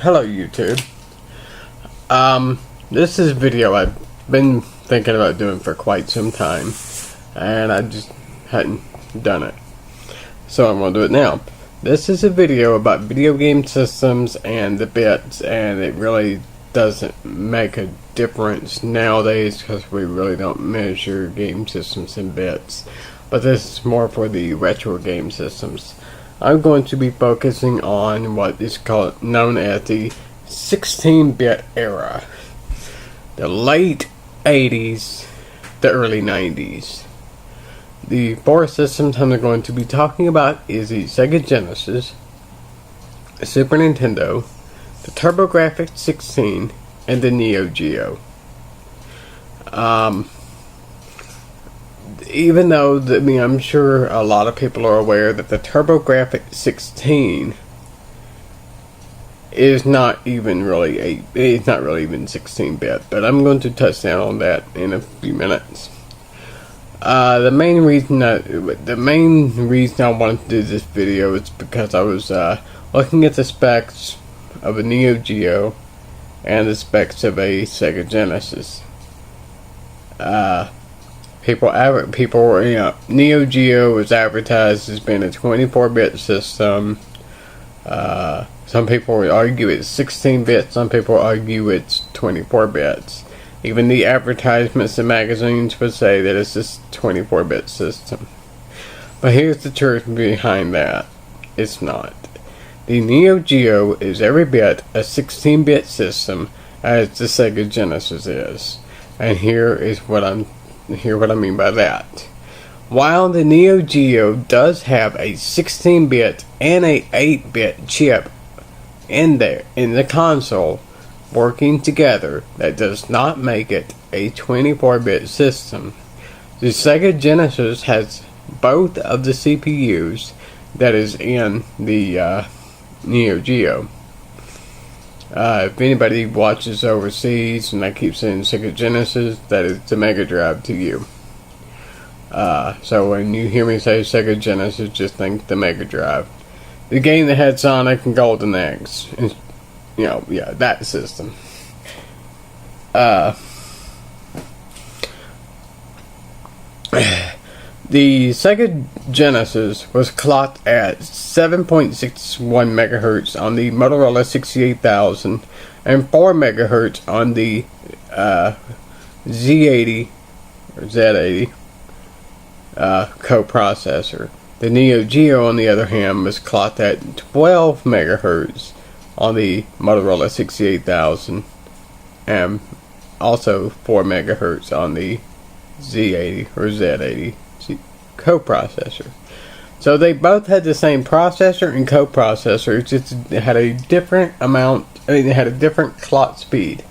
Hello YouTube. This is a video I've been thinking about doing for quite some time, and I just hadn't done it. So I'm going to do it now. This is a video about video game systems and the bits, and it really doesn't make a difference nowadays because we really don't measure game systems in bits. But this is more for the retro game systems. I'm going to be focusing on what is known as the 16-bit era. The late 80s, the early 90s. The four systems I'm going to be talking about is the Sega Genesis, the Super Nintendo, the TurboGrafx 16, and the Neo Geo. Even though, I'm sure a lot of people are aware that the TurboGrafx 16 is not even really it's not really even 16-bit, but I'm going to touch down on that in a few minutes. The main reason I wanted to do this video is because I was looking at the specs of a Neo Geo and the specs of a Sega Genesis. Neo Geo was advertised as being a 24-bit system. Some people would argue it's 16-bit, some people argue it's 24 bits. Even the advertisements in magazines would say that it's just a 24-bit system. But here's the truth behind that. It's not. The Neo Geo is every bit a 16-bit system as the Sega Genesis is. And here what I mean by that. While the Neo Geo does have a 16-bit and a 8-bit chip in the console working together, that does not make it a 24-bit system. The Sega Genesis has both of the CPUs that is in the Neo Geo. If anybody watches overseas and I keep saying Sega Genesis, that is the Megadrive to you. So when you hear me say Sega Genesis, just think the Megadrive. The game that had Sonic and Golden Eggs. That system. The Sega Genesis was clocked at 7.61 megahertz on the Motorola 68000 and 4 megahertz on the Z80 or Z80 coprocessor. The Neo Geo, on the other hand, was clocked at 12 megahertz on the Motorola 68000 and also 4 megahertz on the Z80 or Z80 coprocessor. So they both had the same processor and coprocessor, just had a different had a different clock speed.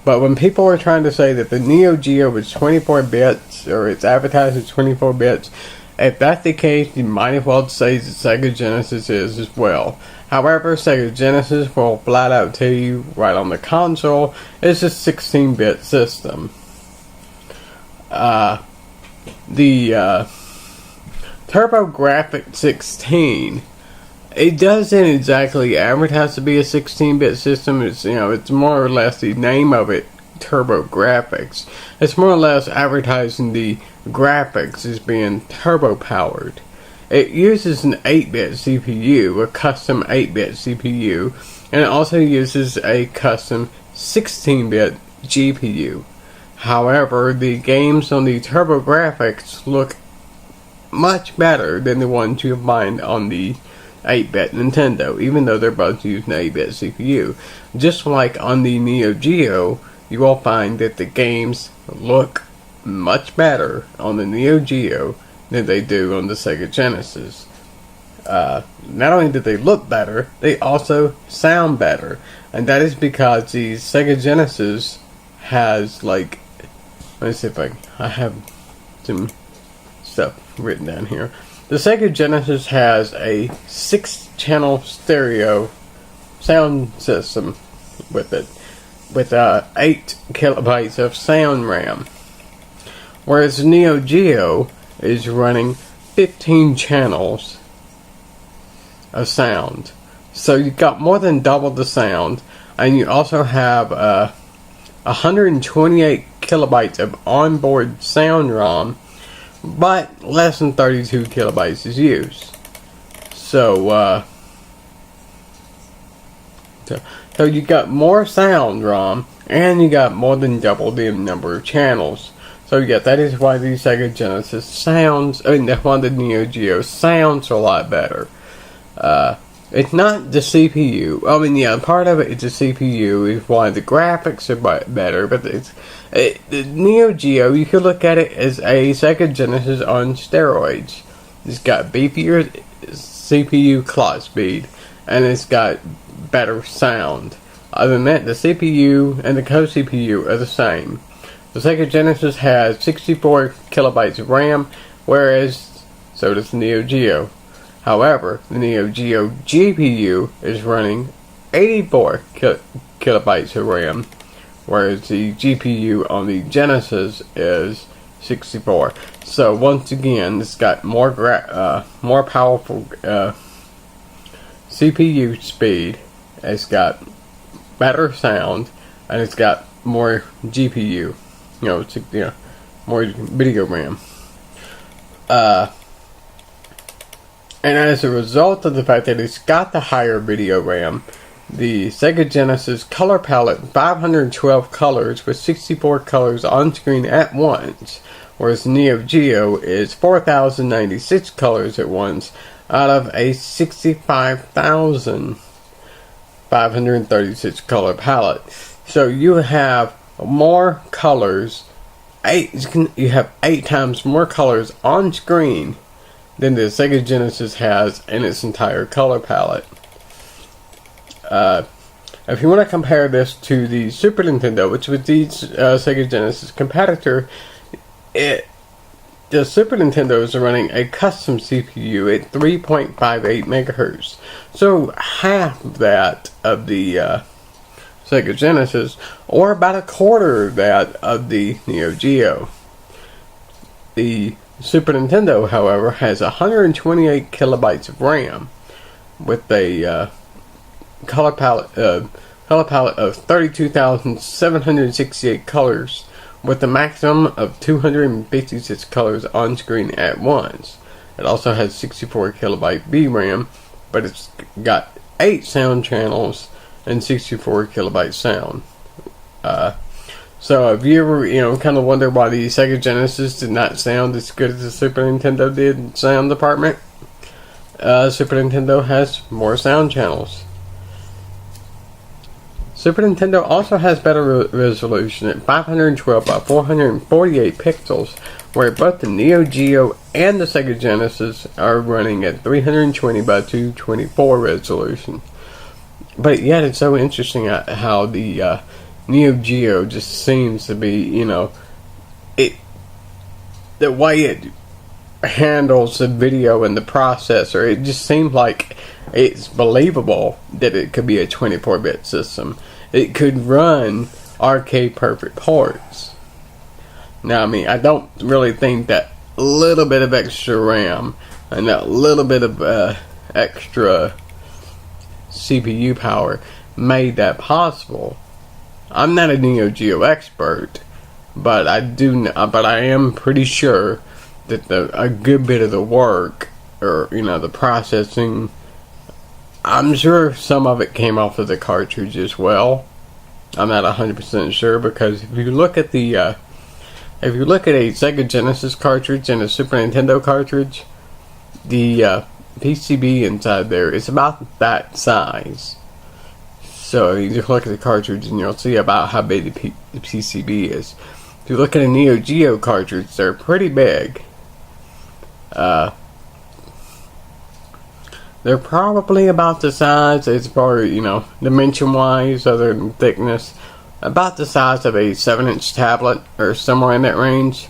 But when people were trying to say that the Neo Geo was 24 bits, or it's advertised as 24 bits, if that's the case, you might as well say the Sega Genesis is as well. However, Sega Genesis will flat out tell you right on the console, it's a 16-bit system. The TurboGrafx 16, it doesn't exactly advertise to be a 16-bit system. It's it's more or less the name of it, TurboGrafx. It's more or less advertising the graphics as being turbo powered. It uses an 8-bit CPU, a custom 8-bit CPU, and it also uses a custom 16-bit GPU. However, the games on the TurboGrafx look much better than the ones you find on the 8-bit Nintendo, even though they're both using an 8-bit CPU. Just like on the Neo Geo, you will find that the games look much better on the Neo Geo than they do on the Sega Genesis. Not only do they look better, they also sound better. And that is because the Sega Genesis has, let me see if I have some stuff written down here. The Sega Genesis has a 6-channel stereo sound system with it, with 8 kilobytes of sound RAM, whereas the Neo Geo is running 15 channels of sound. So you got more than double the sound, and you also have 128 kilobytes of onboard sound ROM, but less than 32 kilobytes is used. So you got more sound ROM, and you got more than double the number of channels. So yeah, that is why the Sega Genesis sounds, why the Neo Geo sounds a lot better. It's not the CPU. I mean, yeah, part of it is the CPU, is why the graphics are better, but the Neo Geo, you could look at it as a Sega Genesis on steroids. It's got beefier CPU clock speed, and it's got better sound. Other than that, the CPU and the co-CPU are the same. The Sega Genesis has 64 kilobytes of RAM, whereas so does the Neo Geo. However, the Neo Geo GPU is running 84 kilobytes of RAM, whereas the GPU on the Genesis is 64. So once again, it's got more powerful CPU speed. It's got better sound, and it's got more GPU. More video RAM. And as a result of the fact that it's got the higher video RAM, the Sega Genesis color palette 512 colors with 64 colors on screen at once, whereas Neo Geo is 4,096 colors at once out of a 65,536 color palette. So you have more colors, you have 8 times more colors on screen than the Sega Genesis has in its entire color palette. If you want to compare this to the Super Nintendo, which was the Sega Genesis competitor, the Super Nintendo is running a custom CPU at 3.58 megahertz. So half that of the Sega Genesis, or about a quarter of that of the Neo Geo. The Super Nintendo, however, has 128 kilobytes of RAM with a color palette of 32,768 colors, with a maximum of 256 colors on screen at once. It also has 64 kilobyte VRAM, but it's got 8 sound channels and 64 kilobyte sound. So if you ever, kind of wonder why the Sega Genesis did not sound as good as the Super Nintendo did in sound department, Super Nintendo has more sound channels. Super Nintendo also has better resolution at 512 by 448 pixels, where both the Neo Geo and the Sega Genesis are running at 320 by 224 resolution. But yet it's so interesting how the Neo Geo just seems to be, the way it handles the video and the processor, it just seems like it's believable that it could be a 24-bit system. It could run arcade perfect ports. Now, I don't really think that little bit of extra RAM and that little bit of extra CPU power made that possible. I'm not a Neo Geo expert, but I am pretty sure that a good bit of the work, or the processing, I'm sure some of it came off of the cartridge as well. I'm not 100% sure, because if you look at a Sega Genesis cartridge and a Super Nintendo cartridge, the PCB inside there is about that size. So you just look at the cartridge and you'll see about how big the PCB is. If you look at a Neo Geo cartridge, they're pretty big. They're probably about the size, as far as, dimension-wise, other than thickness, about the size of a 7-inch tablet, or somewhere in that range.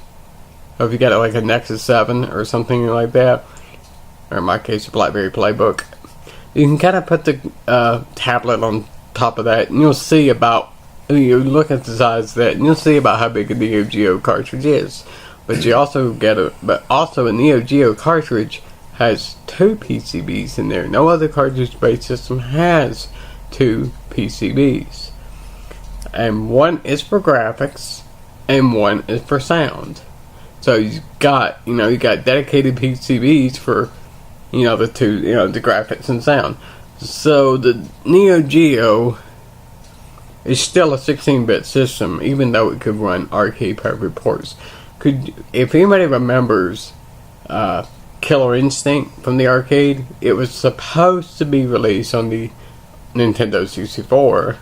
Or if you got it like a Nexus 7 or something like that, or in my case, a BlackBerry Playbook, you can kind of put the tablet on top of that, and you'll see about, you look at the size of that, and you'll see about how big a Neo Geo cartridge is. But also a Neo Geo cartridge has 2 PCBs in there. No other cartridge-based system has 2 PCBs. And one is for graphics, and one is for sound. So you got dedicated PCBs for, the two, the graphics and sound. So the Neo Geo is still a 16-bit system, even though it could run arcade perfect ports. If anybody remembers Killer Instinct from the arcade, it was supposed to be released on the Nintendo 64,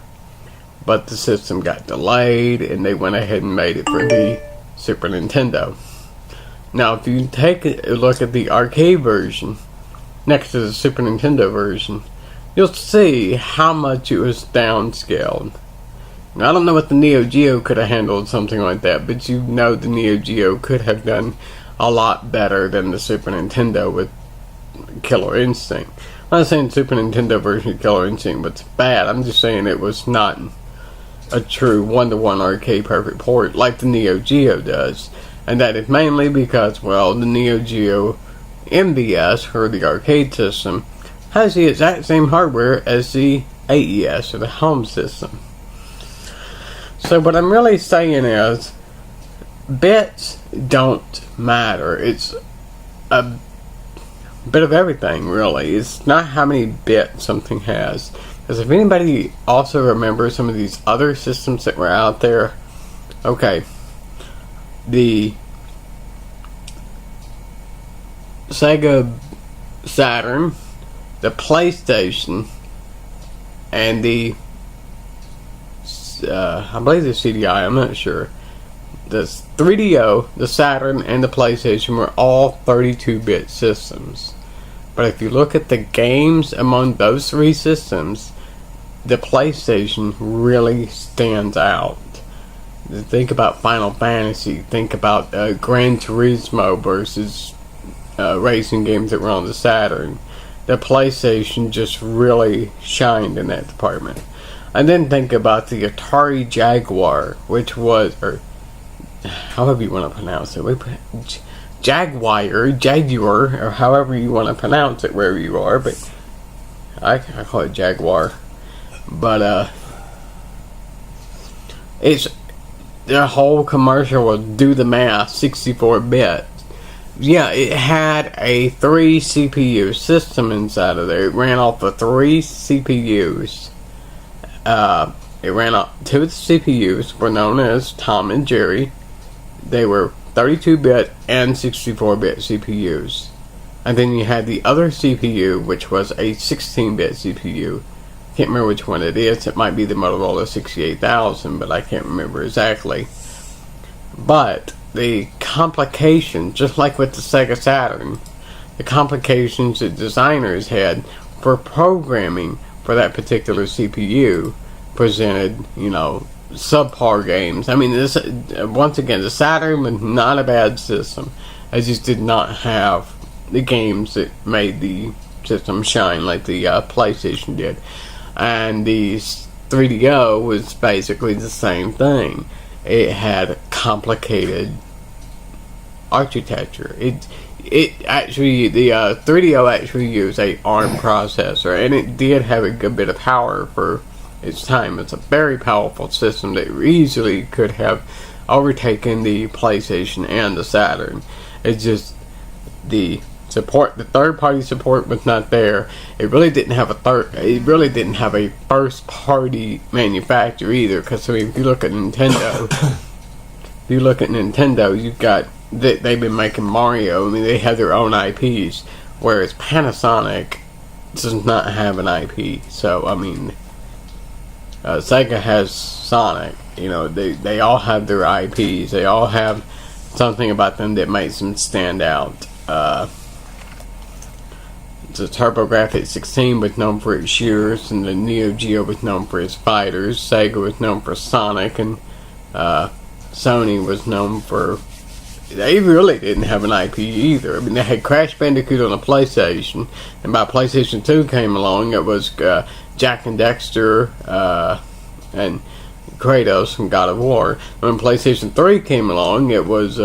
but the system got delayed, and they went ahead and made it for the Super Nintendo. Now, if you take a look at the arcade version next to the Super Nintendo version, you'll see how much it was downscaled. Now, I don't know what the Neo Geo could have handled something like that, but the Neo Geo could have done a lot better than the Super Nintendo with Killer Instinct. I'm not saying the Super Nintendo version of Killer Instinct was bad. I'm just saying it was not a true one-to-one arcade perfect port like the Neo Geo does. And that is mainly because, the Neo Geo MVS, or the arcade system, has the exact same hardware as the AES, or the home system. So what I'm really saying is, bits don't matter. It's a bit of everything, really. It's not how many bits something has. Because if anybody also remembers some of these other systems that were out there, okay, the Sega Saturn, the PlayStation, and the I believe the CDI, I'm not sure. The 3DO, the Saturn, and the PlayStation were all 32-bit systems. But if you look at the games among those 3 systems, the PlayStation really stands out. Think about Final Fantasy. Think about Gran Turismo versus racing games that were on the Saturn. The PlayStation just really shined in that department. And then think about the Atari Jaguar, which was, or however you want to pronounce it, Jaguar, or however you want to pronounce it wherever you are, but I call it Jaguar. But it's the whole commercial was do the math, 64-bit. Yeah, it had a 3 CPU system inside of there. It ran off of 3 CPUs. It ran off 2 of the CPUs were known as Tom and Jerry. They were 32-bit and 64-bit CPUs. And then you had the other CPU, which was a 16-bit CPU. Can't remember which one it is. It might be the Motorola 68000, but I can't remember exactly. But the complication, just like with the Sega Saturn, the complications that designers had for programming for that particular CPU presented, subpar games. I mean, this once again, the Saturn was not a bad system. It just did not have the games that made the system shine like the PlayStation did. And the 3DO was basically the same thing. It had complicated architecture. It actually, the 3DO actually used a ARM processor, and it did have a good bit of power for its time. It's a very powerful system that easily could have overtaken the PlayStation and the Saturn. It's just the support, the third-party support was not there. It really didn't have a first-party manufacturer either. Because if you look at Nintendo, you've got they've been making Mario. I mean, they have their own IPs, whereas Panasonic does not have an IP. So I mean, Sega has Sonic. They all have their IPs. They all have something about them that makes them stand out. The TurboGrafx-16 was known for its shooters, and the Neo Geo was known for its fighters. Sega was known for Sonic, and Sony was known for... They really didn't have an IP either. I mean, they had Crash Bandicoot on the PlayStation, and by PlayStation 2 came along, it was Jak and Daxter and Kratos from God of War. When PlayStation 3 came along, it was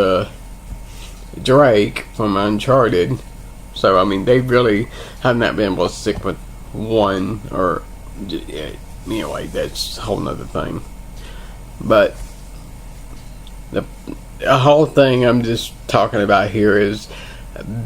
Drake from Uncharted. So I mean, they really have not been able to stick with one, or anyway, that's a whole nother thing. But the whole thing I'm just talking about here is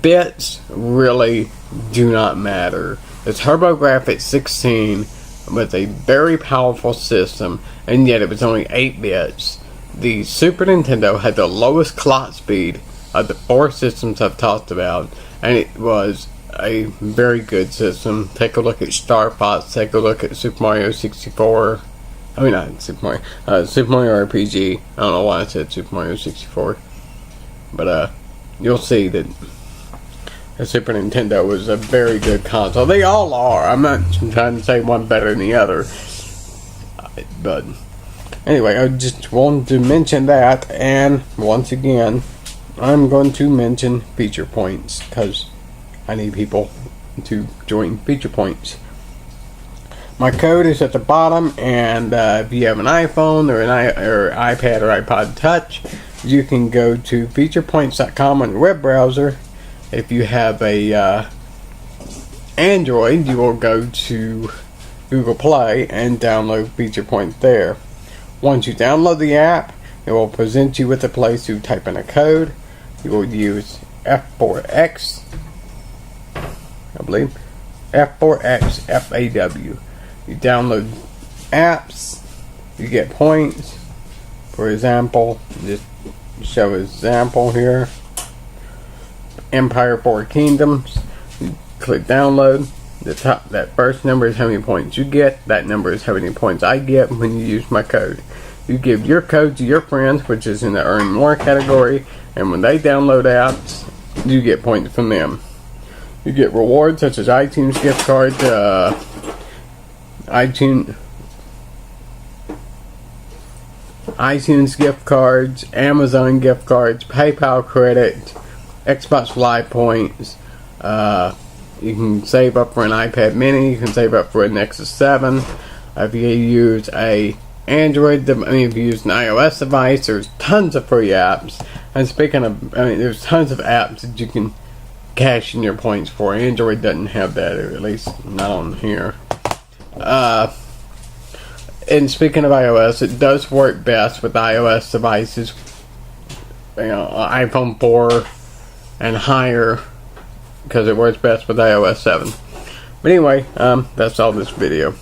bits really do not matter. The TurboGrafx 16 was a very powerful system, and yet it was only 8 bits. The Super Nintendo had the lowest clock speed of the 4 systems I've talked about, and it was a very good system. Take a look at Star Fox, take a look at Super Mario 64. I mean, not Super Mario, Super Mario RPG. I don't know why I said Super Mario 64. But, you'll see that the Super Nintendo was a very good console. They all are. I'm not trying to say one better than the other. But, anyway, I just wanted to mention that. And, once again, I'm going to mention Feature Points, because I need people to join Feature Points. My code is at the bottom, and if you have an iPhone or or iPad or iPod Touch, you can go to featurepoints.com on your web browser. If you have a Android, you will go to Google Play and download Feature Points there. Once you download the app, it will present you with a place to type in a code. You will use F4X, I believe, F4X FAW. You download apps, you get points. For example, just show an example here. Empire 4 Kingdoms. You click download. The top, that first number is how many points you get. That number is how many points I get when you use my code. You give your code to your friends, which is in the Earn More category, and when they download apps, you get points from them. You get rewards such as iTunes gift cards, iTunes gift cards, Amazon gift cards, PayPal credit, Xbox Live points. You can save up for an iPad Mini. You can save up for a Nexus 7. If you use a Android, if you use an iOS device, there's tons of free apps. And speaking of, there's tons of apps that you can cash in your points for. Android doesn't have that, or at least not on here. And speaking of iOS, it does work best with iOS devices, iPhone 4 and higher, because it works best with iOS 7. But anyway, that's all this video.